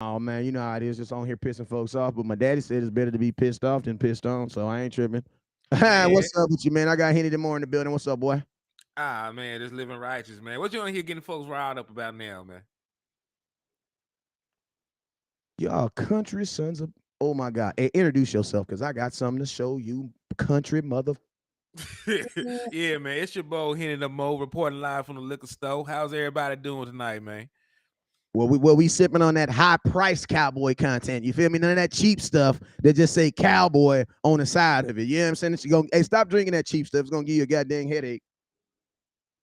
Oh man, you know how it is, just on here pissing folks off. But my daddy said it's better to be pissed off than pissed on, so I ain't tripping. Man, What's up with you, man? I got Henny Moore in the building. What's up, boy? man, just living righteous, man. What you on here getting folks riled up about now, man? Y'all country sons of oh my god. Hey, introduce yourself because I got something to show you, country mother. Yeah, man, it's your boy Henny the Mo reporting live from the liquor store. How's everybody doing tonight, man? Well, we sipping on that high price cowboy content. You feel me? None of that cheap stuff that just say cowboy on the side of it. You know what I'm saying? It's gonna, hey, stop drinking that cheap stuff. It's gonna give you a goddamn headache.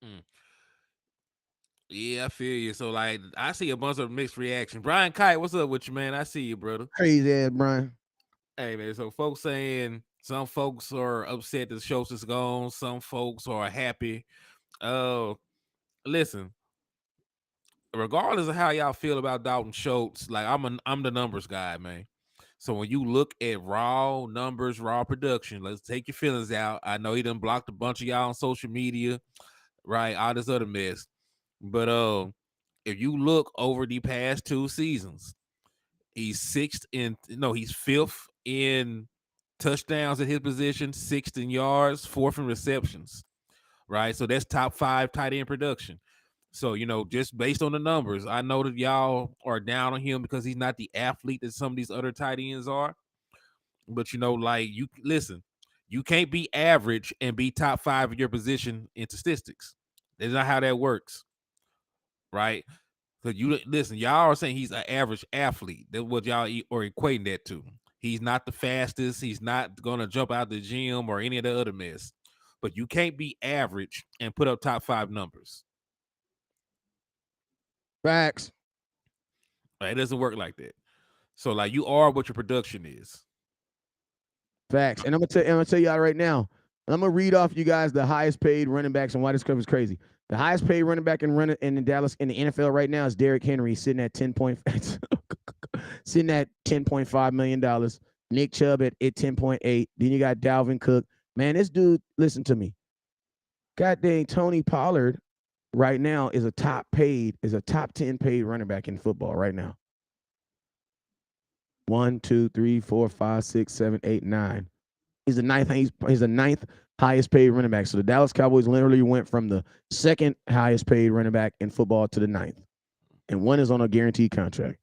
Mm. Yeah, I feel you. So, like, I see a bunch of mixed reaction. Brian Kite, what's up with you, man? I see you, brother. Crazy ass Brian. Hey, man. So, folks saying some folks are upset that the show's is gone. Some folks are happy. Uh, listen, regardless of how y'all feel about Dalton Schultz, like I'm the numbers guy, man. So when you look at raw numbers, raw production, let's take your feelings out. I know he done blocked a bunch of y'all on social media, right? All this other mess. But if you look over the past two seasons, he's fifth in touchdowns at his position, sixth in yards, fourth in receptions, right? So that's top five tight end production. So, just based on the numbers, I know that y'all are down on him because he's not the athlete that some of these other tight ends are. But like you listen, you can't be average and be top five in your position in statistics. That's not how that works, right? Because you listen, y'all are saying he's an average athlete. That's what y'all are equating that to. He's not the fastest. He's not gonna jump out the gym or any of the other mess. But you can't be average and put up top five numbers. Facts. Right? It doesn't work like that. So like you are what your production is. Facts. And I'm gonna tell y'all right now. I'm gonna read off you guys the highest paid running backs and why this cover is crazy. The highest paid running back in Dallas in the NFL right now is Derrick Henry, sitting at 10.5 million dollars. Nick Chubb at 10.8. Then you got Dalvin Cook. Man, this dude, listen to me. God dang, Tony Pollard right now is a top 10 paid running back in football right now. One, two, three, four, five, six, seven, eight, nine. He's the ninth highest paid running back. So the Dallas Cowboys literally went from the second highest paid running back in football to the ninth, and one is on a guaranteed contract.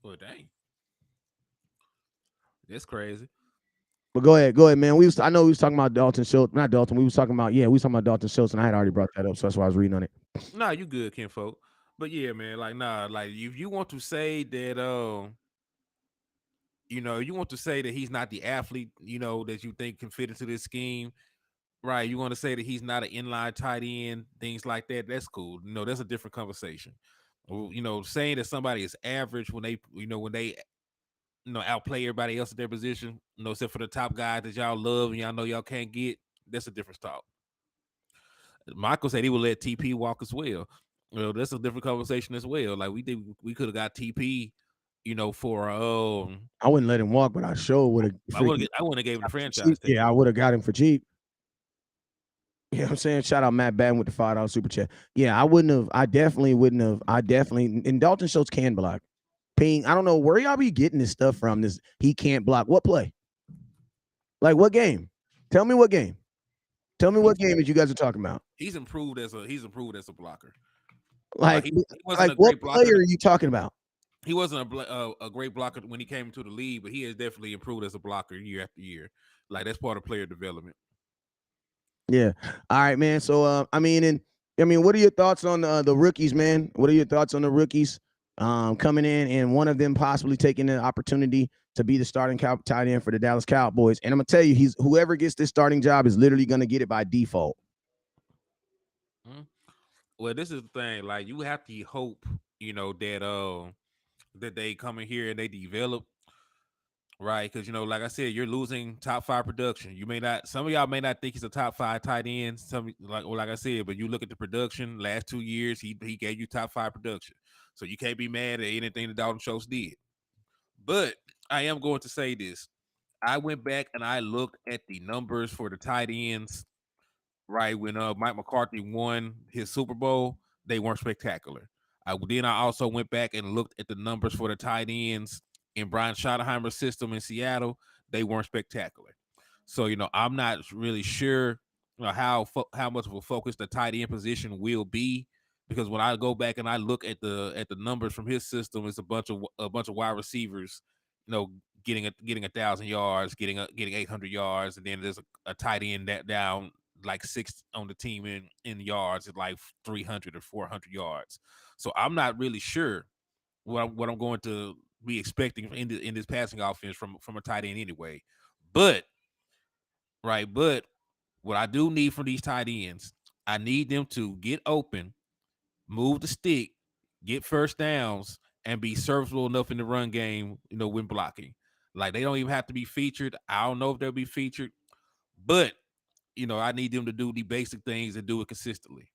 Well, dang, that's crazy. But go ahead, man. I know we was talking about Dalton Schultz, not Dalton. We was talking about Dalton Schultz, and I had already brought that up, so that's why I was reading on it. Nah, you good, kinfolk. But yeah, man, like nah, like if you want to say that, you want to say that he's not the athlete, that you think can fit into this scheme, right? You want to say that he's not an inline tight end, things like that. That's cool. That's a different conversation. Well, saying that somebody is average when they outplay everybody else at their position, except for the top guys that y'all love and y'all know y'all can't get. That's a different talk. Michael said he would let TP walk as well. That's a different conversation as well. Like we could have got TP, for I wouldn't let him walk, but I sure would have freaking I wouldn't have gave him the got him for franchise cheap. tag. Yeah, I would have got him for cheap. You know what I'm saying? Shout out Matt Batten with the $5 super chat. Yeah, I wouldn't have. I definitely wouldn't have. I definitely. And Dalton Schultz can block. Ping. I don't know where y'all be getting this stuff from. This he can't block. What play? Like what game? Tell me what game. Tell me He's what game that you guys are talking about. he's improved as a blocker. Like Like, he wasn't like a what great blocker. player are you talking about? He wasn't a great blocker when he came into the league, but he has definitely improved as a blocker year after year. Like that's part of player development. Yeah. All right, man. So, what are your thoughts on the rookies, man? What are your thoughts on the rookies coming in and one of them possibly taking the opportunity to be the starting tight end for the Dallas Cowboys? And I'm gonna tell you, he's whoever gets this starting job is literally gonna get it by default. Mhm. Well, this is the thing. Like you have to hope, that they come in here and they develop right because like I said, you're losing top five production. You may not. Some of y'all may not think he's a top five tight end. Some like I said, but you look at the production last 2 years, he gave you top five production. So you can't be mad at anything that Dalton Schultz did. But I am going to say this. I went back and I looked at the numbers for the tight ends, right? When Mike McCarthy won his Super Bowl, they weren't spectacular. I also went back and looked at the numbers for the tight ends in Brian Schottenheimer's system in Seattle. They weren't spectacular. So I'm not really sure how much of a focus the tight end position will be, because when I go back and I look at the numbers from his system, it's a bunch of wide receivers, you know, getting 1,000 yards, getting 800 yards, and then there's a tight end that down like six on the team in yards at like 300 or 400 yards. So I'm not really sure what I'm going to be expecting in this passing offense from a tight end anyway. But but what I do need from these tight ends, I need them to get open, move the stick, get first downs, and be serviceable enough in the run game, when blocking. Like, they don't even have to be featured. I don't know if they'll be featured, but I need them to do the basic things and do it consistently.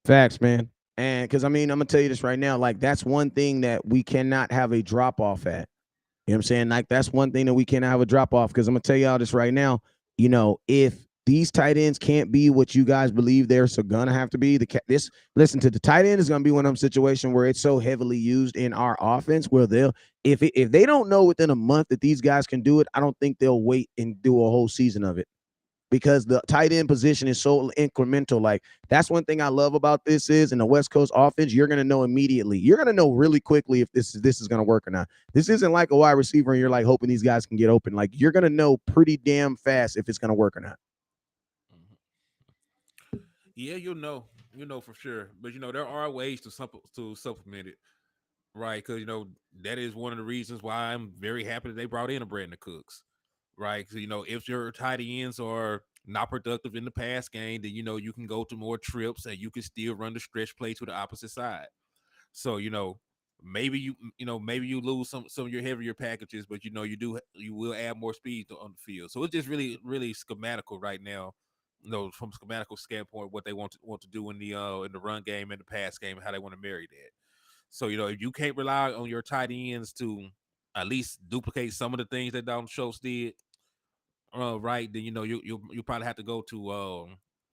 Facts, man. And because I mean, I'm gonna tell you this right now. Like, that's one thing that we cannot have a drop off at. You know what I'm saying? Like, that's one thing that we cannot have a drop off. Because I'm gonna tell y'all this right now. If these tight ends can't be what you guys believe they're so gonna have to be, this listen to the tight end is gonna be one of them situations where it's so heavily used in our offense where they'll if they don't know within a month that these guys can do it, I don't think they'll wait and do a whole season of it, because the tight end position is so incremental. Like, that's one thing I love about this is in the West Coast offense, you're gonna know immediately. You're gonna know really quickly if this is gonna work or not. This isn't like a wide receiver and you're like hoping these guys can get open. Like, you're gonna know pretty damn fast if it's gonna work or not. Yeah, for sure. But there are ways to supplement it, right? Because that is one of the reasons why I'm very happy that they brought in a Brandon Cooks, right? Because if your tight ends are not productive in the pass game, then you can go to more trips and you can still run the stretch play to the opposite side. So maybe you lose some of your heavier packages, but you will add more speed on the field. So it's just really really schematical right now. From schematical standpoint, what they want to do in the run game and the pass game, and how they want to marry that. So if you can't rely on your tight ends to at least duplicate some of the things that Dalton Schultz did, right, then you probably have to go to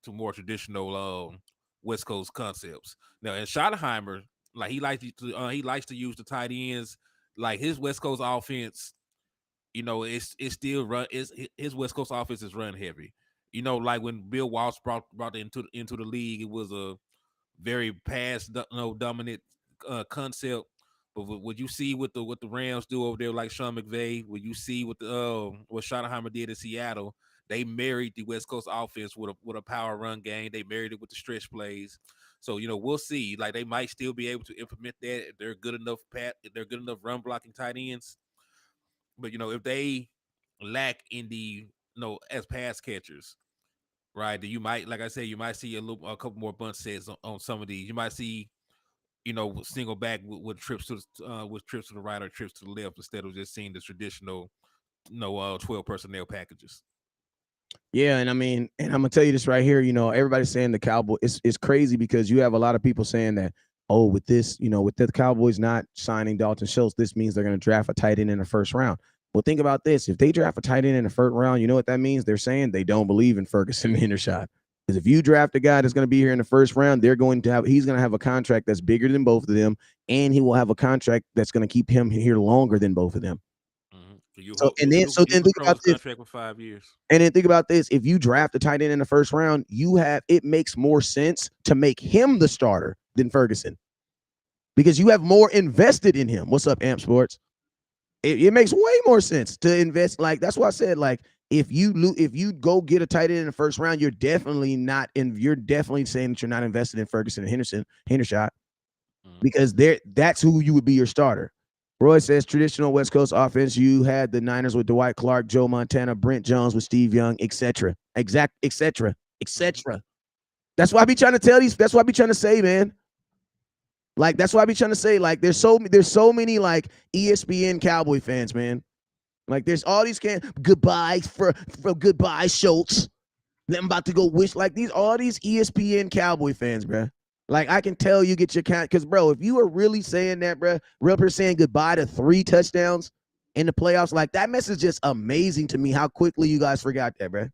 more traditional West Coast concepts. Now, in Schottenheimer, like, he likes to use the tight ends. Like, his West Coast offense, it's still run. His West Coast offense is run heavy. Like when Bill Walsh brought it into the league, it was a very dominant concept. But what you see what the Rams do over there, like Sean McVay, what you see what Schottenheimer did in Seattle, they married the West Coast offense with a power run game. They married it with the stretch plays. So we'll see. Like, they might still be able to implement that if they're good enough if they're good enough run blocking tight ends. But if they lack in as pass catchers, right, then you might, like I said, you might see a couple more bunch sets on some of these. You might see single back with trips to the right or trips to the left, instead of just seeing the traditional 12 personnel packages. Yeah, and I mean, and I'm gonna tell you this right here. Everybody's saying the Cowboys. It's crazy because you have a lot of people saying that, oh, with this, with the Cowboys not signing Dalton Schultz, this means they're gonna draft a tight end in the first round. Well, think about this: if they draft a tight end in the first round, you know what that means? They're saying they don't believe in Ferguson Hendershot. Because if you draft a guy that's going to be here in the first round, he's going to have a contract that's bigger than both of them, and he will have a contract that's going to keep him here longer than both of them. Mm-hmm. So then think control about his this. contract for 5 years. And then think about this: if you draft a tight end in the first round, it makes more sense to make him the starter than Ferguson, because you have more invested in him. What's up, Amp Sports? It makes way more sense to invest. Like, that's why I said, like, if you go get a tight end in the first round, you're definitely saying that you're not invested in Ferguson and Hendershot, because that's who you would be your starter. Roy says traditional West Coast offense. You had the Niners with Dwight Clark, Joe Montana, Brent Jones with Steve Young, etc. etc. That's why I be trying to tell these. That's why I be trying to say, man. Like, that's why I be trying to say, like, there's so many like ESPN Cowboy fans, man. Like, there's all these goodbye for goodbye Schultz. I'm about to go wish, like, all these ESPN Cowboy fans, bro. Like, I can tell you get your count, because, bro, if you are really saying that, bro, real person saying goodbye to 3 touchdowns in the playoffs, like, that message is just amazing to me how quickly you guys forgot that, bro.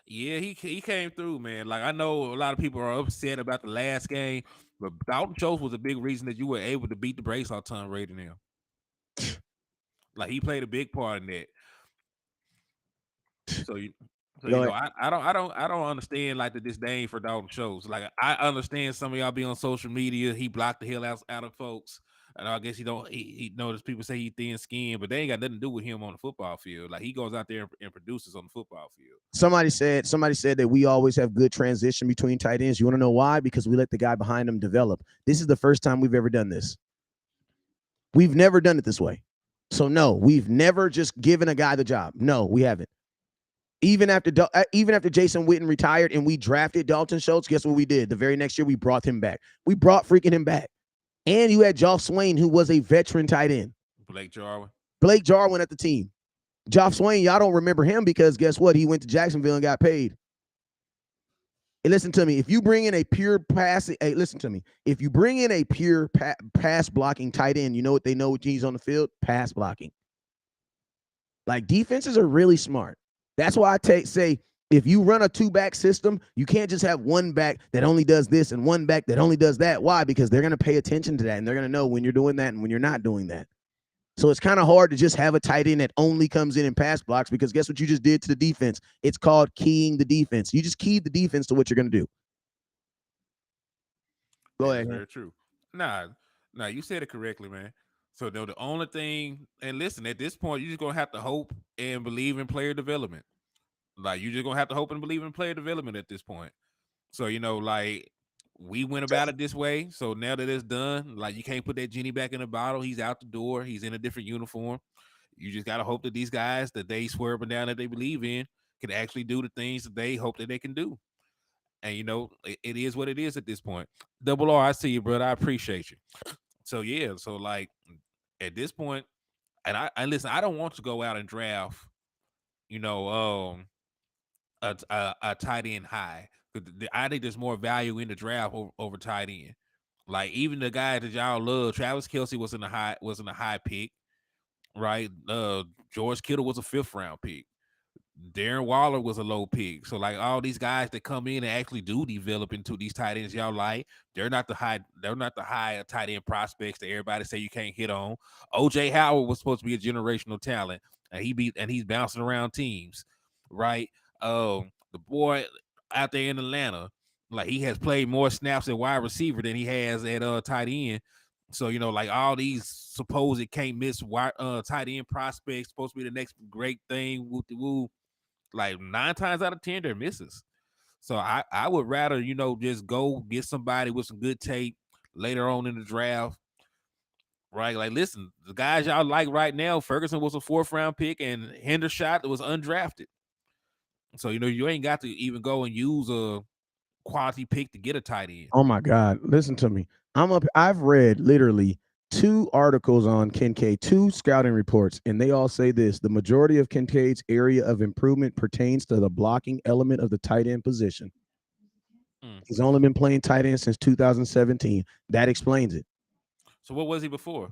Yeah, he came through, man. Like I know a lot of people are upset about the last game, but Dalton Schultz was a big reason that you were able to beat the brace off Tom Brady now. Like he played a big part in that. So you so Go ahead. I don't understand like the disdain for Dalton Schultz. Like I understand some of y'all be on social media, he blocked the hell out of folks. And I guess he noticed people say he thin skinned, but they ain't got nothing to do with him on the football field. Like he goes out there and produces on the football field. Somebody said that we always have good transition between tight ends. You want to know why? Because we let the guy behind them develop. This is the first time we've ever done this. We've never done it this way. So no, we've never just given a guy the job. No, we haven't. Even after Jason Witten retired and we drafted Dalton Schultz, guess what we did? The very next year we brought him back. We brought freaking him back. And you had Joff Swain, who was a veteran tight end. Blake Jarwin. Blake Jarwin at the team. Joff Swain, y'all don't remember him because guess what? He went to Jacksonville and got paid. Hey, listen to me. If you bring in a pure pass, hey, listen to me. If you bring in a pure pass blocking tight end, you know what they know what he's on the field? Pass blocking. Like defenses are really smart. That's why I say if you run a two-back system, you can't just have one back that only does this and one back that only does that. Why? Because they're going to pay attention to that, and they're going to know when you're doing that and when you're not doing that. So it's kind of hard to just have a tight end that only comes in and pass blocks because guess what you just did to the defense? It's called keying the defense. You just keyed the defense to what you're going to do. Go That is ahead. very true. Nah, you said it correctly, man. So no, the only thing, and listen, at this point, you're just gonna have to hope and believe in player development. Like you're just gonna have to hope and believe in player development at this point. So like we went about it this way. So now that it's done, like you can't put that genie back in the bottle. He's out the door. He's in a different uniform. You just gotta hope that these guys that they swear up and down that they believe in can actually do the things that they hope that they can do. And it is what it is at this point. Double R, I see you, brother. I appreciate you. So yeah, so like at this point, and I listen, I don't want to go out and draft, you know, a tight end high. I think there's more value in the draft over tight end. Like even the guy that y'all love, Travis Kelce was in a high pick, right? George Kittle was a 5th round pick. Darren Waller was a low pick. So like all these guys that come in and actually do develop into these tight ends y'all like, they're not the high tight end prospects that everybody say you can't hit on. OJ Howard was supposed to be a generational talent, and he's bouncing around teams, right? The boy out there in Atlanta, like he has played more snaps at wide receiver than he has at tight end. So like all these supposed can't miss tight end prospects supposed to be the next great thing. Woo woo, like 9 times out of 10, they're misses. So I would rather, just go get somebody with some good tape later on in the draft. Right. Like, listen, the guys y'all like right now, Ferguson was a 4th round pick and Hendershot was undrafted. So, you ain't got to even go and use a quality pick to get a tight end. Oh my God. Listen to me. I've read literally 2 articles on Kincaid, 2 scouting reports, and they all say this. The majority of Kincaid's area of improvement pertains to the blocking element of the tight end position. He's only been playing tight end since 2017. That explains it. So what was he before?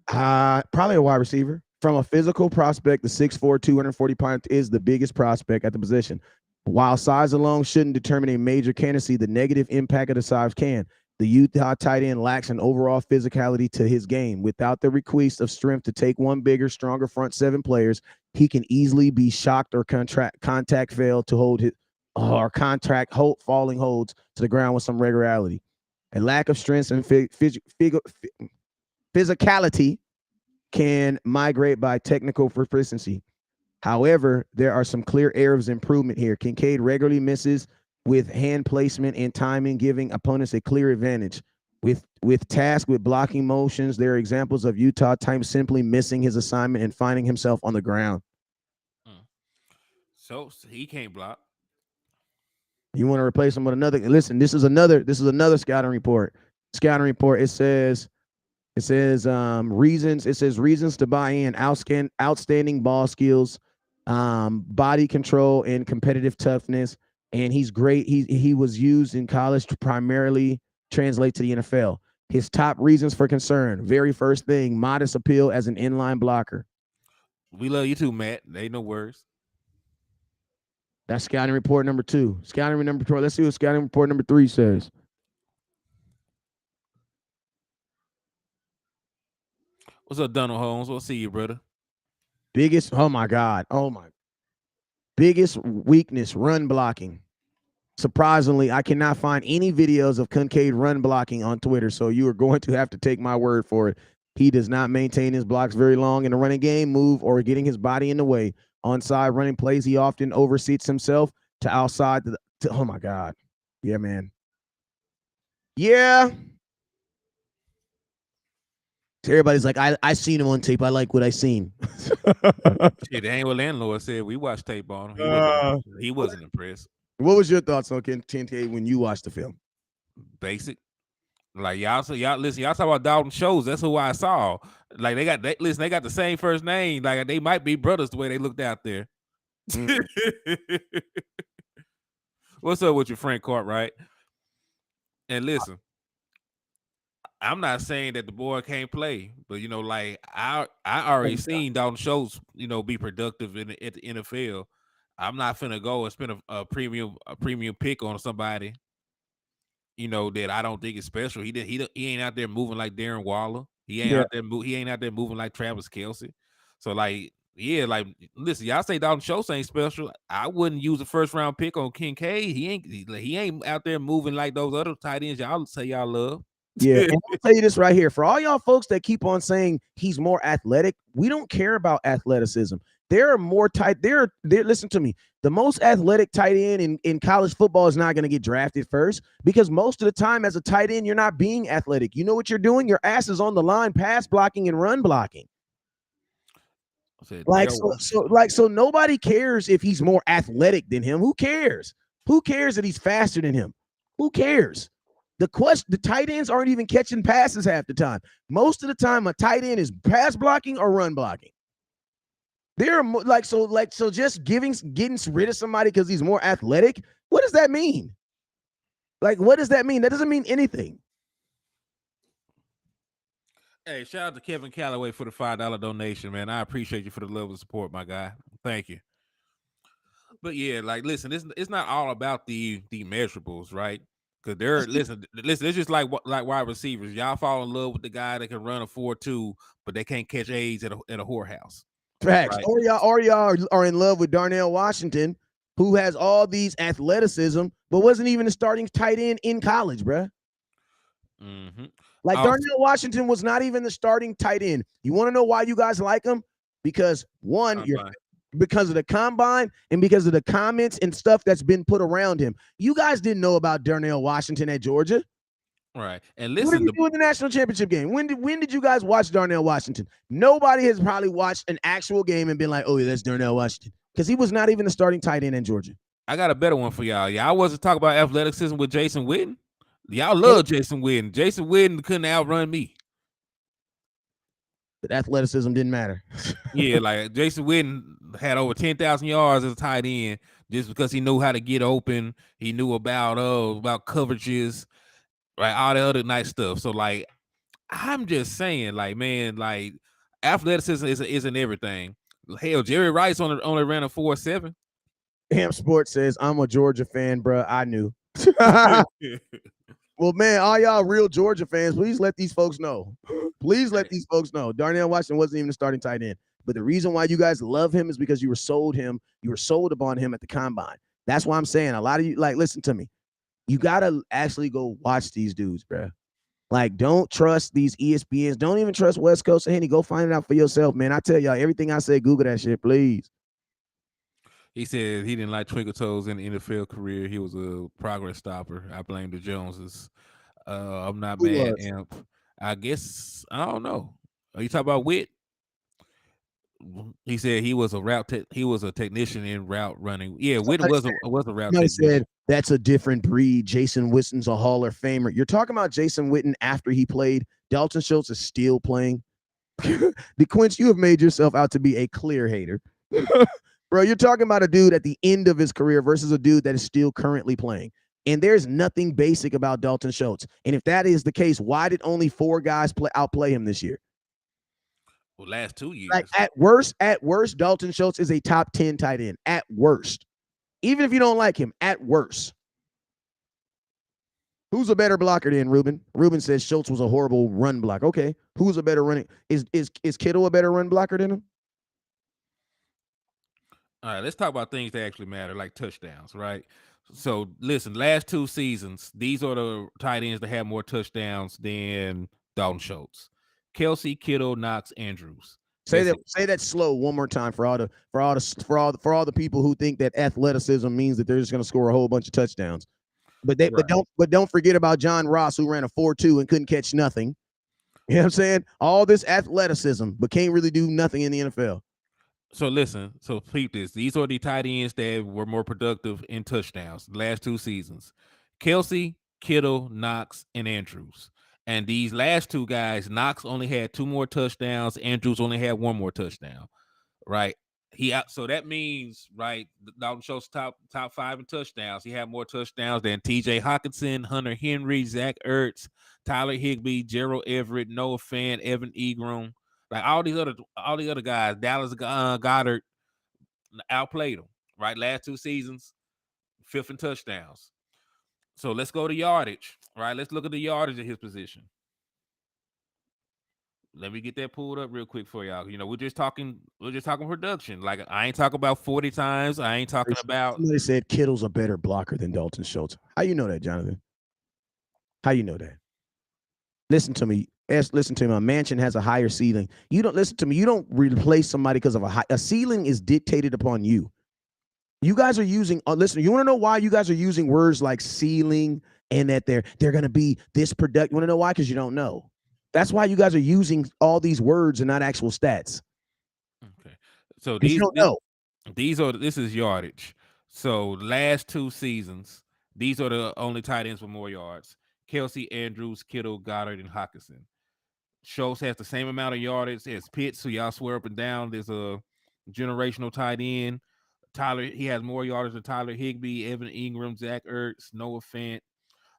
Probably a wide receiver. From a physical prospect, the 6'4", 240 pounds is the biggest prospect at the position. While size alone shouldn't determine a major candidacy, the negative impact of the size can. The Utah tight end lacks an overall physicality to his game. Without the request of strength to take one bigger, stronger front 7 players, he can easily be shocked or contact fail to hold his or falling holds to the ground with some regularity. A lack of strength and physicality can migrate by technical proficiency. However, there are some clear areas of improvement here. Kincaid regularly misses with hand placement and timing, giving opponents a clear advantage. With task with blocking motions, there are examples of Utah time simply missing his assignment and finding himself on the ground. So he can't block. You want to replace him with another? Listen, this is another scouting report. Scouting report. It says reasons. It says reasons to buy in: outstanding ball skills, body control, and competitive toughness. And he's great. He was used in college to primarily translate to the NFL. His top reasons for concern: very first thing, modest appeal as an inline blocker. We love you too, Matt. They ain't no words. That's scouting report number 2. Scouting report. Let's see what scouting report number 3 says. What's up, Donald Holmes? We'll see you, brother. Biggest, oh my God. Oh my. Biggest weakness, run blocking. Surprisingly, I cannot find any videos of Kincaid run blocking on Twitter, so you are going to have to take my word for it. He does not maintain his blocks very long in the running game, move, or getting his body in the way. On-side running plays, he often overseats himself to outside. Oh, my God. Yeah, man. Yeah. Everybody's like, I seen him on tape. I like what I seen. Shit, that ain't what landlord said. We watched tape on him. He wasn't impressed. What was your thoughts on Kincaid when you watched the film? Basic. Like y'all listen, y'all talk about Dalton Schultz. That's who I saw. Like they got the same first name. Like they might be brothers the way they looked out there. What's up with your friend Cartwright? And listen, I'm not saying that the boy can't play, but like I already seen Dalton Schultz, be productive at the NFL. I'm not finna go and spend a premium pick on somebody, that I don't think is special. He ain't out there moving like Darren Waller. He ain't out there moving like Travis Kelce. So like, yeah, like listen, y'all say Dalton Schultz ain't special. I wouldn't use a first round pick on Kincaid. He ain't out there moving like those other tight ends y'all say y'all love. Yeah, and I'll tell you this right here. For all y'all folks that keep on saying he's more athletic, we don't care about athleticism. There are more tight. Listen to me. The most athletic tight end in college football is not going to get drafted first because most of the time as a tight end, you're not being athletic. You know what you're doing? Your ass is on the line, pass blocking and run blocking. So nobody cares if he's more athletic than him. Who cares? Who cares that he's faster than him? Who cares? The tight ends aren't even catching passes half the time. Most of the time, a tight end is pass blocking or run blocking. They're so just getting rid of somebody because he's more athletic. What does that mean? Like, what does that mean? That doesn't mean anything. Hey, shout out to Kevin Calloway for the $5 donation, man. I appreciate you for the love and support, my guy. Thank you. But yeah, like, listen, it's not all about the measurables, right? Because listen, it's just like wide receivers. Y'all fall in love with the guy that can run a 4.2, but they can't catch AIDS at a whorehouse. Facts. Right? Or y'all are in love with Darnell Washington, who has all these athleticism, but wasn't even a starting tight end in college, bruh. Mm-hmm. Like Darnell Washington was not even the starting tight end. You want to know why you guys like him? Because because of the combine and because of the comments and stuff that's been put around him. You guys didn't know about Darnell Washington at Georgia. Right. And listen, what did he do in the national championship game? When did you guys watch Darnell Washington? Nobody has probably watched an actual game and been like, oh, yeah, that's Darnell Washington. Because he was not even the starting tight end in Georgia. I got a better one for y'all. Y'all wasn't talking about athleticism with Jason Witten. Y'all love Jason Witten. Jason Witten couldn't outrun me. But athleticism didn't matter. Yeah, like Jason Witten had over 10,000 yards as a tight end just because he knew how to get open. He knew about coverages, right? All the other nice stuff. So like, I'm just saying, like, man, like athleticism isn't everything. Hell, Jerry Rice only ran a 4.7. Ham Sports says, I'm a Georgia fan, bro. I knew. Well, man, all y'all real Georgia fans, please let these folks know. Please let these folks know. Darnell Washington wasn't even the starting tight end. But the reason why you guys love him is because you were sold upon him at the combine. That's why I'm saying a lot of you, like, listen to me. You got to actually go watch these dudes, bro. Like, don't trust these ESPNs. Don't even trust West Coast. Henny, go find it out for yourself, man. I tell y'all, everything I say, Google that shit, please. He said he didn't like Twinkle Toes in the NFL career. He was a progress stopper. I blame the Joneses. I'm not mad, Amp. I guess I don't know. Are you talking about Witt? He said he was a technician in route running. Yeah, Witt was a route technician. Said that's a different breed. Jason Witten's a Hall of Famer. You're talking about Jason Witten after he played. Dalton Schultz is still playing. DeQuince, you have made yourself out to be a clear hater. Bro, you're talking about a dude at the end of his career versus a dude that is still currently playing. And there's nothing basic about Dalton Schultz. And if that is the case, why did only 4 guys outplay him this year? Well, last 2 years. Like at worst, Dalton Schultz is a top 10 tight end. At worst. Even if you don't like him, at worst, who's a better blocker than Ruben? Ruben says Schultz was a horrible run block. Okay, who's a better running? Is Kittle a better run blocker than him? All right, let's talk about things that actually matter, like touchdowns, right? So listen, last 2 seasons, these are the tight ends that have more touchdowns than Dalton Schultz. Kelsey, Kittle, Knox, Andrews. Say That's that. it. Say that slow one more time for all the people who think that athleticism means that they're just going to score a whole bunch of touchdowns. But they Right. but don't forget about John Ross, who ran a 4.2 and couldn't catch nothing. You know what I'm saying? All this athleticism, but can't really do nothing in the NFL. So listen, so peep this. These are the tight ends that were more productive in touchdowns the last 2 seasons. Kelsey, Kittle, Knox, and Andrews. And these last two guys, Knox only had 2 more touchdowns. Andrews only had 1 more touchdown. Right. So that means right. Dalton Schultz top 5 in touchdowns. He had more touchdowns than T.J. Hawkinson, Hunter Henry, Zach Ertz, Tyler Higbee, Gerald Everett, Noah Fant, Evan Ingram. Like all the other guys, Dallas Goddard outplayed him. Right, last 2 seasons, 5th in touchdowns. So let's go to yardage. Right, let's look at the yardage of his position. Let me get that pulled up real quick for y'all. We're just talking production. Like I ain't talking about 40 times. I ain't talking about. Somebody said Kittle's a better blocker than Dalton Schultz. How you know that, Jonathan? How you know that? Listen to me. Listen to me. A mansion has a higher ceiling. You don't listen to me. You don't replace somebody because of a ceiling is dictated upon you. You guys are using. Listen. You want to know why you guys are using words like ceiling and that they're going to be this product. You want to know why? Because you don't know. That's why you guys are using all these words and not actual stats. Okay. So Because you don't know. this is yardage. So last 2 seasons, these are the only tight ends with more yards. Kelsey, Andrews, Kittle, Goddard, and Hawkinson. Schultz has the same amount of yardage as Pitts, so y'all swear up and down there's a generational tight end. He has more yardage than Tyler Higbee, Evan Ingram, Zach Ertz, Noah Fant,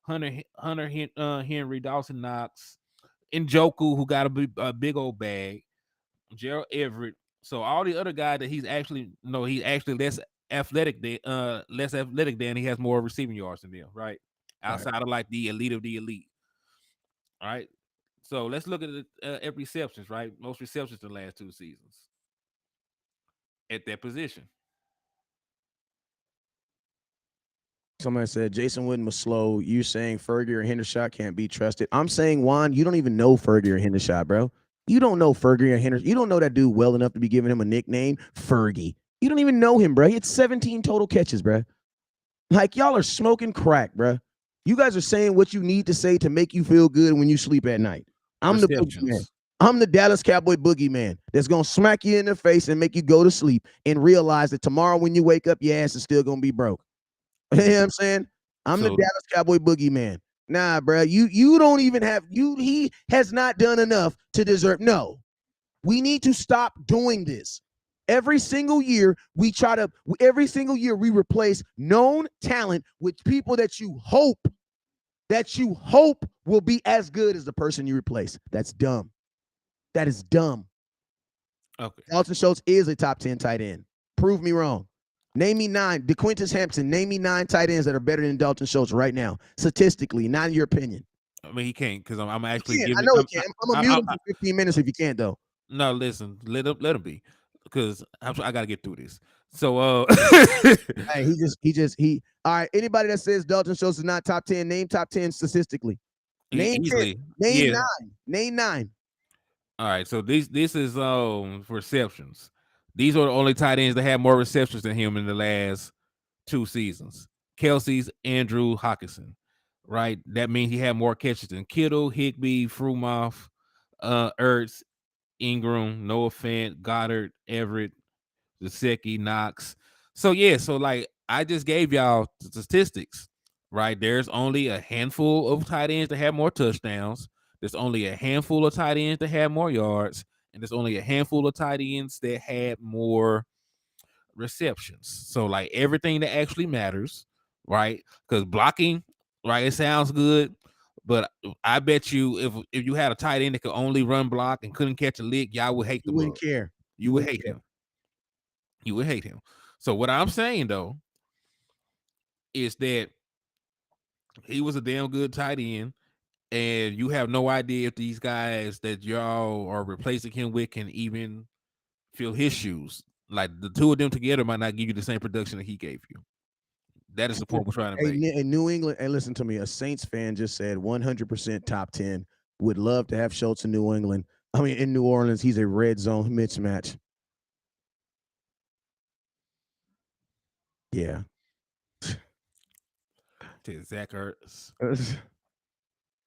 Henry, Dawson Knox, Njoku, who got a big old bag, Gerald Everett. So all the other guys that he's actually less athletic than, he has more receiving yards than them, right? Outside of like the elite of the elite. All right. So let's look at at receptions, right? Most receptions in the last 2 seasons at that position. Somebody said Jason Witten was slow. You saying Fergie or Hendershot can't be trusted. I'm saying, Juan, you don't even know Fergie or Hendershot, bro. You don't know Fergie or Hendershot. You don't know that dude well enough to be giving him a nickname, Fergie. You don't even know him, bro. He had 17 total catches, bro. Like, y'all are smoking crack, bro. You guys are saying what you need to say to make you feel good when you sleep at night. I'm the boogeyman. I'm the Dallas Cowboy boogeyman that's going to smack you in the face and make you go to sleep and realize that tomorrow when you wake up, your ass is still going to be broke. You know what I'm saying? I'm the Dallas Cowboy boogeyman. Nah, bro, you don't even have he has not done enough to deserve. No, we need to stop doing this. Every single year we replace known talent with people that you hope will be as good as the person you replace. That's dumb. That is dumb. Okay. Dalton Schultz is a top 10 tight end. Prove me wrong. Name me 9. DeQuintus Hampton, name me 9 tight ends that are better than Dalton Schultz right now, statistically, not in your opinion. I mean, he can't because I'm actually giving. I know he can't. I'm going to mute him for 15 minutes if you can't, though. No, listen, let him be because I got to get through this. So, hey, he. All right, anybody that says Dalton Schultz is not top 10, name top 10 statistically. Name easily. 10. Name 9. Name 9. All right, so this is receptions. These are the only tight ends that have more receptions than him in the last 2 seasons. Kelsey's Andrew Hawkinson, right? That means he had more catches than Kittle, Higbee, Frumoff, Ertz, Ingram, Noah Fant, Goddard, Everett, Gesicki, Knox. So like I just gave y'all the statistics, right? There's only a handful of tight ends that have more touchdowns. There's only a handful of tight ends that have more yards, and there's only a handful of tight ends that had more receptions. So like everything that actually matters, right? Because blocking, right? It sounds good, but I bet you if you had a tight end that could only run block and couldn't catch a lick, y'all would hate the wouldn't care. You would hate him. You would hate him. So what I'm saying though is that he was a damn good tight end, and you have no idea if these guys that y'all are replacing him with can even fill his shoes. Like the two of them together might not give you the same production that he gave you. That is the point we're trying to Hey, make. in New England, and listen to me, a Saints fan just said 100% top 10. Would love to have Schultz in New England. I mean, in New Orleans, he's a red zone mismatch. Yeah. To Zach Ertz.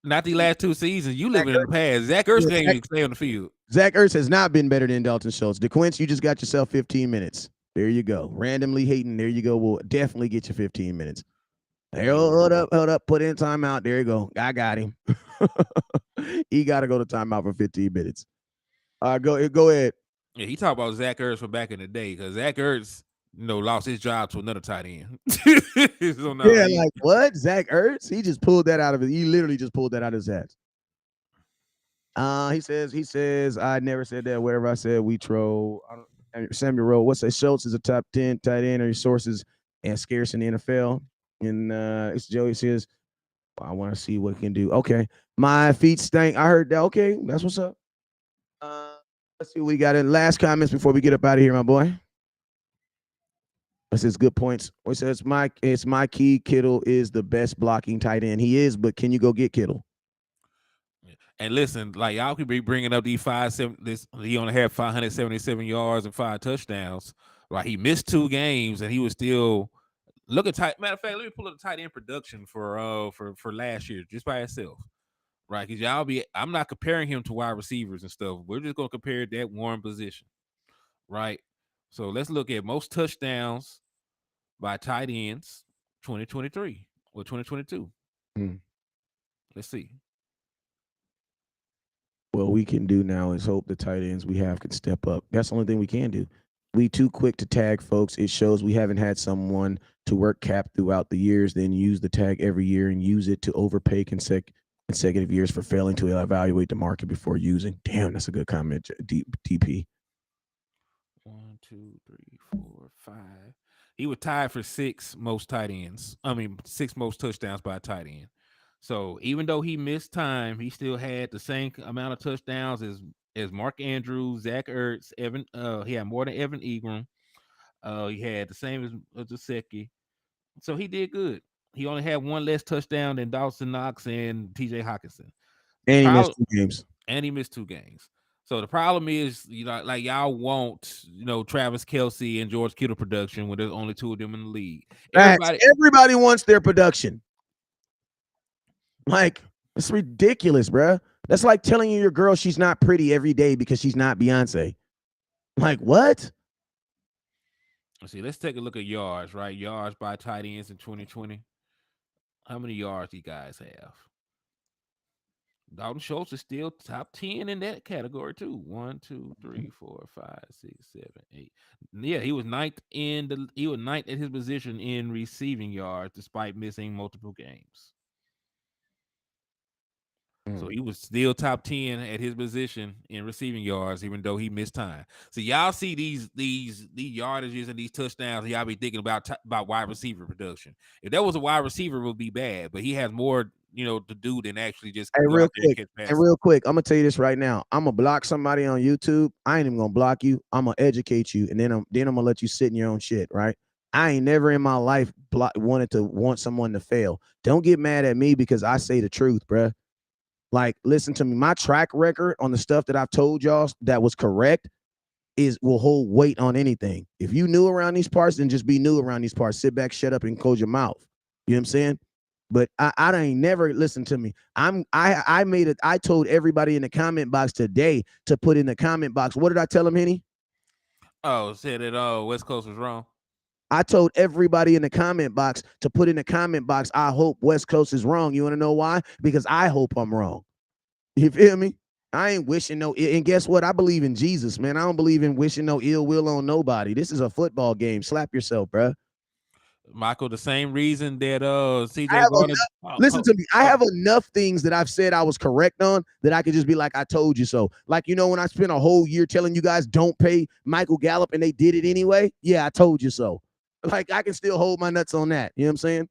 Not the last 2 seasons. You Zach living in the past. Zach Ertz can't even stay on the field. Zach Ertz has not been better than Dalton Schultz. DeQuince, you just got yourself 15 minutes. There you go. Randomly hating. There you go. We'll definitely get you 15 minutes. Hey, hold up. Put in timeout. There you go. I got him. He got to go to timeout for 15 minutes. Go ahead. Yeah, he talked about Zach Ertz from back in the day because Zach Ertz, lost his job to another tight end. So no, Yeah, like what? Zach Ertz? He just pulled that out of it. He literally just pulled that out of his hat. He says, I never said that. Whatever I said, we troll. Samuel Rowe, what's that? Schultz is a top 10 tight end resources and scarce in the NFL. And it's Joey says, I want to see what he can do. Okay. My feet stink. I heard that. Okay, that's what's up. Let's see what we got in last comments before we get up out of here, my boy. This is good points. It says it's my key. Kittle is the best blocking tight end. He is, but can you go get Kittle? And listen, like y'all could be bringing up these he only had 577 yards and 5 touchdowns. Right, he missed 2 games and he was still look at tight. Matter of fact, let me pull up the tight end production for last year just by itself. Right, because I'm not comparing him to wide receivers and stuff. We're just gonna compare that one position. Right. So let's look at most touchdowns by tight ends 2023 or 2022. Let's see. What we can do now is hope the tight ends we have can step up. That's the only thing we can do. We too quick to tag folks. It shows we haven't had someone to work cap throughout the years, then use the tag every year and use it to overpay consecutive years for failing to evaluate the market before using. Damn, that's a good comment, DP. 1, 2, 3, 4, 5. He was tied for 6 most tight ends. 6 most touchdowns by a tight end. So even though he missed time, he still had the same amount of touchdowns as Mark Andrews, Zach Ertz, Evan. He had more than Evan Ingram. He had the same as Gesicki. So he did good. He only had 1 less touchdown than Dawson Knox and TJ Hawkinson. And he missed 2 games. And he missed 2 games. So the problem is, like y'all want, Travis Kelce and George Kittle production when there's only 2 of them in the league. Everybody wants their production. Like, it's ridiculous, bro. That's like telling your girl she's not pretty every day because she's not Beyonce. Like, what? Let's see. Let's take a look at yards, right? Yards by tight ends in 2020. How many yards do you guys have? Dalton Schultz is still top 10 in that category too. 1, 2, 3, 4, 5, 6, 7, 8. Yeah, he was ninth at his position in receiving yards despite missing multiple games. So he was still top 10 at his position in receiving yards, even though he missed time. So y'all see these yardages and these touchdowns, and y'all be thinking about wide receiver production. If that was a wide receiver, it would be bad, but he has more, to do than actually just real quick. I'm gonna tell you this right now. I'm gonna block somebody on YouTube. I ain't even gonna block you. I'm gonna educate you, and then I'm gonna let you sit in your own shit, right? I ain't never in my life want someone to fail. Don't get mad at me because I say the truth, bruh. Like, listen to me. My track record on the stuff that I've told y'all that was correct will hold weight on anything. If you new around these parts, then just be new around these parts. Sit back, shut up, and close your mouth. You know what I'm saying? But I ain't never listen to me. I told everybody in the comment box today to put in the comment box. What did I tell him, Henny? Oh, said that West Coast was wrong. I told everybody in the comment box to put in the comment box, I hope West Coast is wrong. You want to know why? Because I hope I'm wrong. You feel me? I ain't wishing no ill. And guess what? I believe in Jesus, man. I don't believe in wishing no ill will on nobody. This is a football game. Slap yourself, bro. Michael, the same reason that CJ listen to me. I have enough things that I've said I was correct on that I could just be like, I told you so. Like, when I spent a whole year telling you guys don't pay Michael Gallup and they did it anyway. Yeah, I told you so. Like, I can still hold my nuts on that. You know what I'm saying?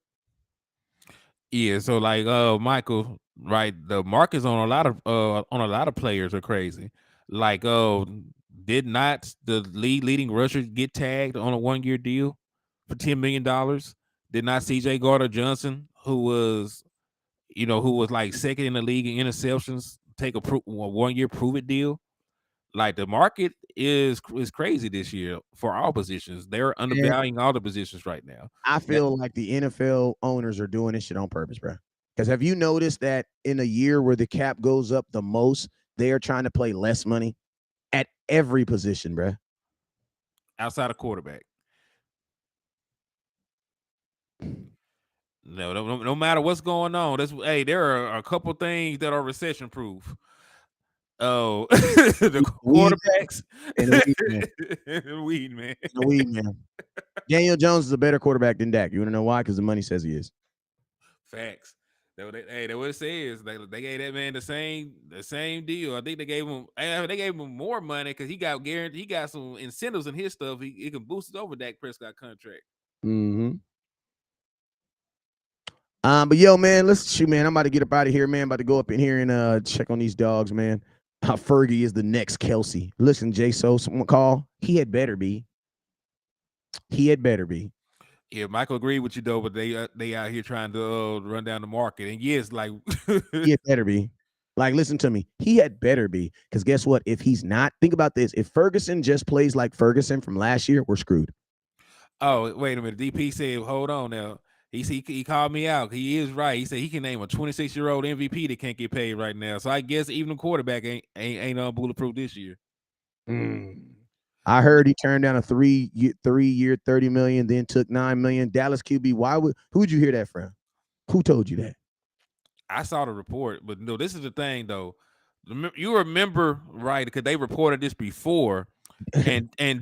Yeah, so like Michael, right? The markets on a lot of players are crazy. Like did not the leading rusher get tagged on a 1 year deal for $10 million? Did not CJ Gardner Johnson, who was like second in the league in interceptions, take a 1 year prove it deal? Like the market is crazy this year for all positions. They're And undervaluing all the positions right now. I That feel like the NFL owners are doing this shit on purpose, bro. Because have you noticed that in a year where the cap goes up the most, they are trying to play less money at every position, bro. outside of quarterback. No matter what's going on, there are a couple things that are recession proof. Oh, the Weed quarterbacks and the weed man. and the weed man. And the weed man. Daniel Jones is a better quarterback than Dak. You want to know why? Because the money says he is. Facts. That what it says. They gave that man the same deal. I think they gave him more money because he got guaranteed. He got some incentives in his stuff. He can boost it over Dak Prescott contract. Mm-hmm. But yo, man, let's shoot, man. I'm about to get up out of here, man. About to go up in here and check on these dogs, man. Fergie is the next Kelsey. Listen, Jay, so someone call. He had better be. He had better be. Yeah, Michael agreed with you though, but they out here trying to run down the market. And yes, like He had better be. Like, listen to me. He had better be. Because guess what? If he's not, think about this. If Ferguson just plays like Ferguson from last year, we're screwed. oh, wait a minute. DP said, hold on now. He called me out. He is right. He said he can name a 26-year-old MVP that can't get paid right now. So I guess even the quarterback ain't bulletproof this year. Mm. I heard he turned down a 3-year, 30 million, then took 9 million. Dallas QB. Who'd you hear that from? Who told you that? I saw the report, but no, this is the thing though. You remember, right? Because they reported this before, and then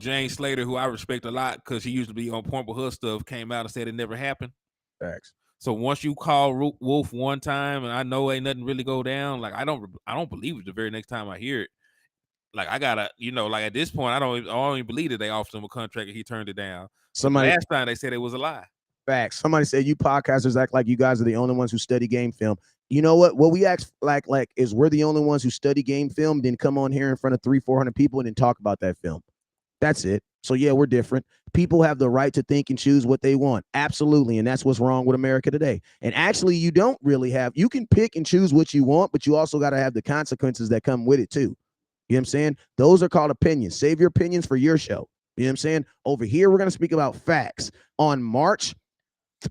James Slater, who I respect a lot because he used to be on point with her stuff, came out and said it never happened. Facts. So once you call Wolf one time, and I know ain't nothing really go down, like I don't believe it the very next time I hear it. Like I gotta, like at this point, I don't even believe that they offered him a contract and he turned it down. But the Somebody last time they said it was a lie. Facts. Somebody said you podcasters act like you guys are the only ones who study game film. You know what? What we ask like is we're the only ones who study game film, then come on here in front of 300-400 people and then talk about that film. That's it. So yeah, we're different. People have the right to think and choose what they want. Absolutely. And that's what's wrong with America today. And actually, you don't really have, you can pick and choose what you want, but you also got to have the consequences that come with it too. You know what I'm saying? Those are called opinions. Save your opinions for your show. You know what I'm saying? Over here, we're going to speak about facts. On March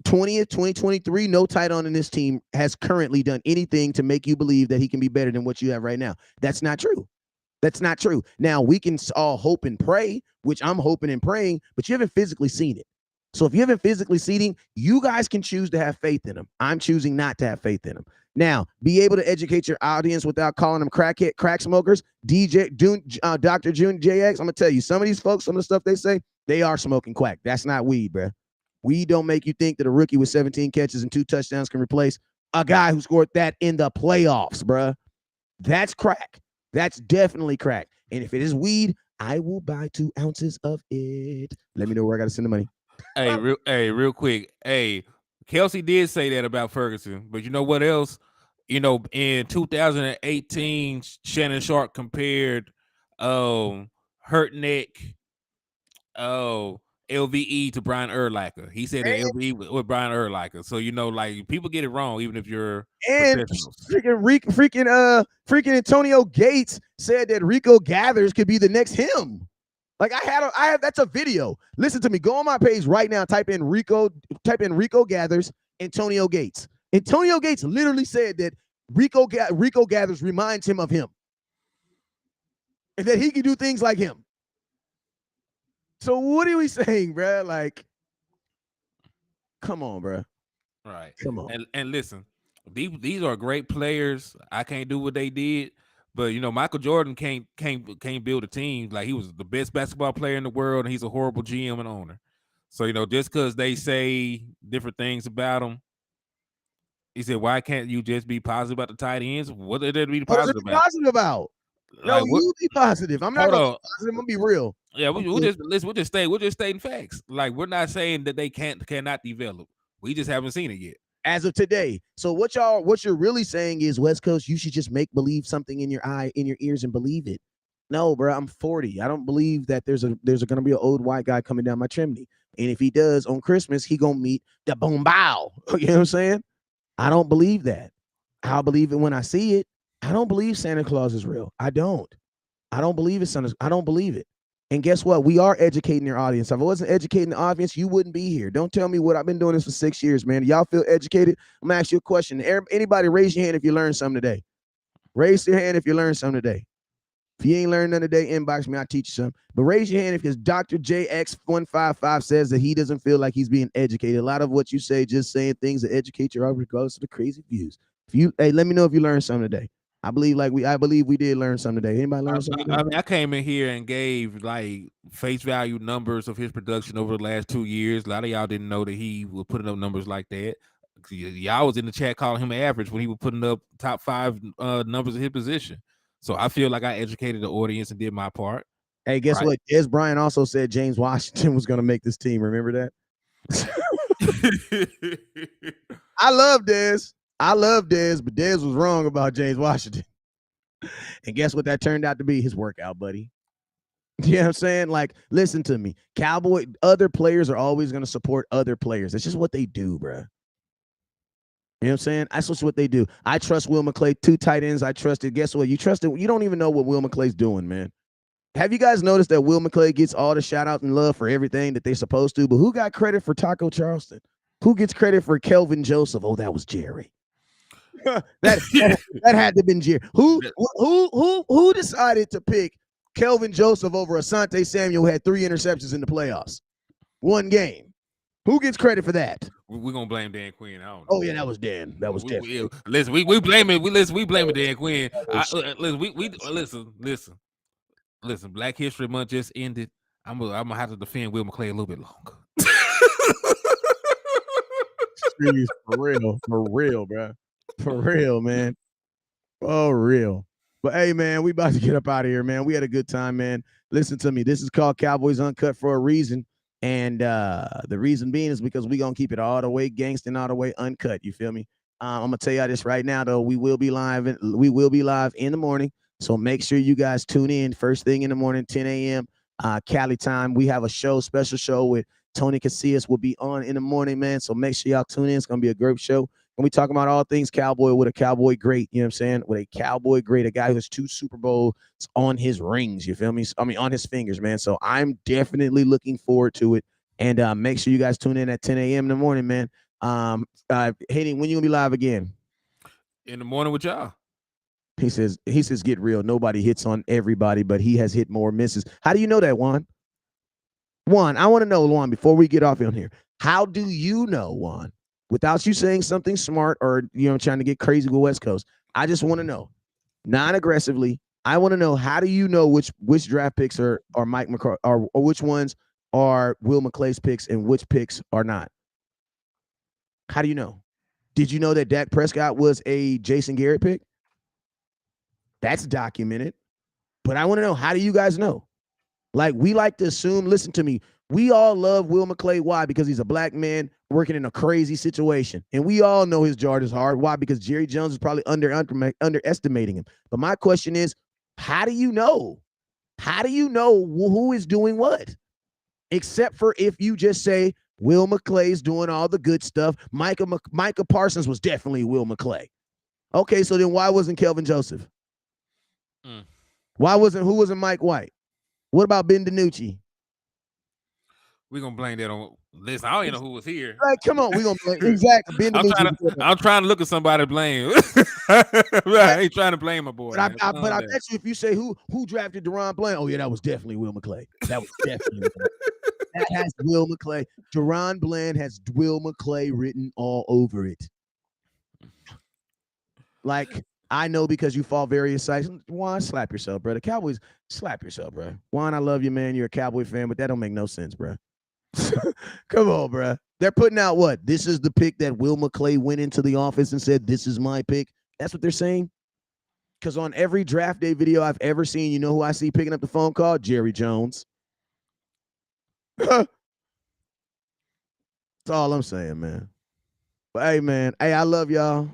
20th, 2023, no tight end in this team has currently done anything to make you believe that he can be better than what you have right now. That's not true. That's not true. Now, we can all hope and pray, which I'm hoping and praying, but you haven't physically seen it. So if you haven't physically seen him, you guys can choose to have faith in him. I'm choosing not to have faith in him. Now, be able to educate your audience without calling them crack smokers. Dr. June JX, I'm going to tell you, some of these folks, some of the stuff they say, they are smoking quack. That's not weed, bro. Weed don't make you think that a rookie with 17 catches and 2 touchdowns can replace a guy who scored that in the playoffs, bro. That's crack. That's definitely crack. And if it is weed, I will buy 2 ounces of it. Let me know where I got to send the money. Real quick. Hey, Kelsey did say that about Ferguson, but you know what else? In 2018, Shannon Sharp compared hurt neck, LVE to Brian Urlacher. He said that LVE with Brian Urlacher. So like people get it wrong, even if you're And professionals. freaking Antonio Gates said that Rico Gathers could be the next him. Like I have that's a video. Listen to me. Go on my page right now. Type in Rico Gathers, Antonio Gates. Antonio Gates literally said that Rico Gathers reminds him of him. And that he can do things like him. So what are we saying, bro? Like, come on, bro. Right. Come on. And listen, these are great players. I can't do what they did, but Michael Jordan can't build a team. Like he was the best basketball player in the world, and he's a horrible GM and owner. So just because they say different things about him, he said, "Why can't you just be positive about the tight ends? What are there to be What is it positive about? positive about? No, Like what? you be positive. I'm not Hold gonna be on. positive. I'm gonna be real. Yeah, I'm we'll good. just listen. We're just stating facts. Like we're not saying that they cannot develop. We just haven't seen it yet. as of today. So what you're really saying is, West Coast, you should just make believe something in your eye, in your ears, and believe it. No, bro, I'm 40. I don't believe that there's gonna be an old white guy coming down my chimney. And if he does on Christmas, he gonna meet the boom bow. You know what I'm saying? I don't believe that. I'll believe it when I see it. I don't believe Santa Claus is real. I don't. I don't believe it's Santa. I don't believe it. And guess what? We are educating your audience. If I wasn't educating the audience, you wouldn't be here. Don't tell me what I've been doing this for 6 years, man. Y'all feel educated? I'm gonna ask you a question. Anybody raise your hand if you learned something today. Raise your hand if you learned something today. If you ain't learned nothing today, inbox me. I'll teach you something. But raise your hand if Dr. JX155 says that he doesn't feel like he's being educated. A lot of what you say, just saying things that educate your audience regardless of the crazy views. Let me know if you learned something today. I believe we did learn something today. Anybody learn something today? I mean, I came in here and gave like face value numbers of his production over the last 2 years. A lot of y'all didn't know that he was putting up numbers like that. Y'all was in the chat calling him average when he was putting up top 5 numbers of his position. So I feel like I educated the audience and did my part. Hey, guess what? Des Bryant also said James Washington was going to make this team. Remember that? I love Des, but Des was wrong about James Washington. And guess what that turned out to be? His workout, buddy. You know what I'm saying? Like, listen to me. Other players are always going to support other players. That's just what they do, bro. You know what I'm saying? That's just what they do. I trust Will McClay, 2 tight ends. I trusted. Guess what? You trusted. You don't even know what Will McClay's doing, man. Have you guys noticed that Will McClay gets all the shout out and love for everything that they're supposed to? But who got credit for Taco Charleston? Who gets credit for Kelvin Joseph? Oh, that was Jerry. that had to have been Jerry. Who decided to pick Kelvin Joseph over Asante Samuel, who had 3 interceptions in the playoffs? 1 game. Who gets credit for that? We're gonna blame Dan Quinn. I don't know. Oh yeah, that was Dan. That was definitely. Listen, we blame it. We blame it Dan Quinn. Listen. Black History Month just ended. I'm gonna have to defend Will McClay a little bit longer. Jeez, for real, bro. For real, man. For real. But hey, man, we about to get up out of here, man. We had a good time, man. Listen to me. This is called Cowboys Uncut for a reason. And the reason being is because we're going to keep it all the way gangsta and all the way uncut. You feel me? I'm going to tell y'all this right now, though. We will be live in the morning. So make sure you guys tune in first thing in the morning, 10 a.m. Cali time. We have a special show with Tony Casillas will be on in the morning, man. So make sure y'all tune in. It's going to be a great show. And we talking about all things cowboy with a cowboy great, you know what I'm saying? With a cowboy great, a guy who has 2 Super Bowls on his rings, you feel me? I mean, on his fingers, man. So I'm definitely looking forward to it. And make sure you guys tune in at 10 a.m. in the morning, man. Hayden, when you gonna be live again? In the morning with y'all. He says, get real. Nobody hits on everybody, but he has hit more misses. How do you know that, Juan? Juan, I want to know, Juan, before we get off on here, how do you know, Juan? Without you saying something smart or, trying to get crazy with West Coast, I just want to know, non-aggressively, I want to know, how do you know which draft picks are Mike McCarthy or which ones are Will McClay's picks and which picks are not? How do you know? Did you know that Dak Prescott was a Jason Garrett pick? That's documented. But I want to know, how do you guys know? Like, we like to assume, listen to me, we all love Will McClay. Why? Because he's a black man working in a crazy situation. And we all know his yard is hard. Why? Because Jerry Jones is probably underestimating him. But my question is, how do you know? How do you know who is doing what? Except for if you just say, Will McClay's doing all the good stuff. Micah Parsons was definitely Will McClay. Okay, so then why wasn't Kelvin Joseph? Who wasn't Mike White? What about Ben DiNucci? We're gonna blame that on. Listen, I don't even know who was here. Like, come on, we're gonna blame exactly. Ben I'm trying to look at somebody to blame. I ain't trying to blame my boy. But I bet you, if you say who drafted Deron Bland, oh yeah, that was definitely Will McClay. That was definitely that has Will McClay. Deron Bland has Will McClay written all over it. Like, I know because you fall various sites. Juan, slap yourself, bro. The Cowboys, slap yourself, bro. Juan, I love you, man. You're a Cowboy fan, but that don't make no sense, bro. Come on, bro. They're putting out what? This is the pick that Will McClay went into the office and said, this is my pick. That's what they're saying. Because on every draft day video I've ever seen, you know who I see picking up the phone call? Jerry Jones. That's all I'm saying, man. But hey, man, hey, I love y'all.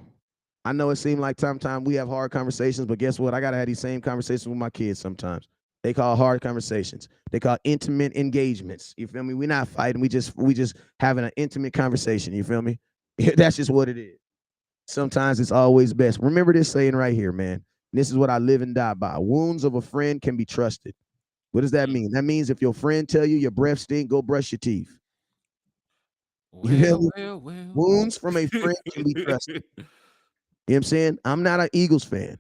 I know it seemed like time we have hard conversations, but guess what? I gotta have these same conversations with my kids sometimes. They call hard conversations. They call intimate engagements. You feel me? We're not fighting. We just having an intimate conversation. You feel me? That's just what it is. Sometimes it's always best. Remember this saying right here, man. This is what I live and die by. Wounds of a friend can be trusted. What does that Mm. mean? That means if your friend tell you your breath stink, go brush your teeth. You feel Well, me? well, well. Wounds from a friend can be trusted. You know what I'm saying? I'm not an Eagles fan.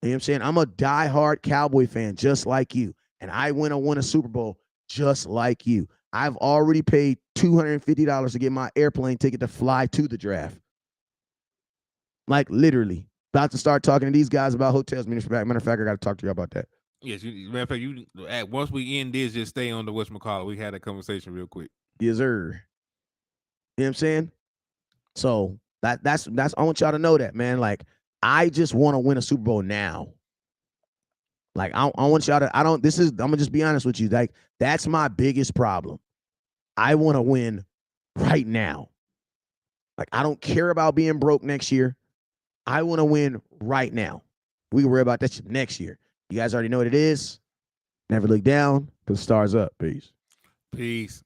You know what I'm saying? I'm a diehard Cowboy fan, just like you. And I went and won a Super Bowl just like you. I've already paid $250 to get my airplane ticket to fly to the draft. Like literally. About to start talking to these guys about hotels. Matter of fact, I got to talk to you about that. Yes, matter of fact, once we end this, just stay on the whatchamacallit. We had a conversation real quick. Yes, sir. You know what I'm saying? So that's I want y'all to know that, man. Like, I just want to win a Super Bowl now. Like, I want y'all to, I don't, this is, I'm gonna just be honest with you. Like, that's my biggest problem. I want to win right now. Like, I don't care about being broke next year. I want to win right now. We can worry about that shit next year. You guys already know what it is. Never look down, put the stars up. Peace. Peace.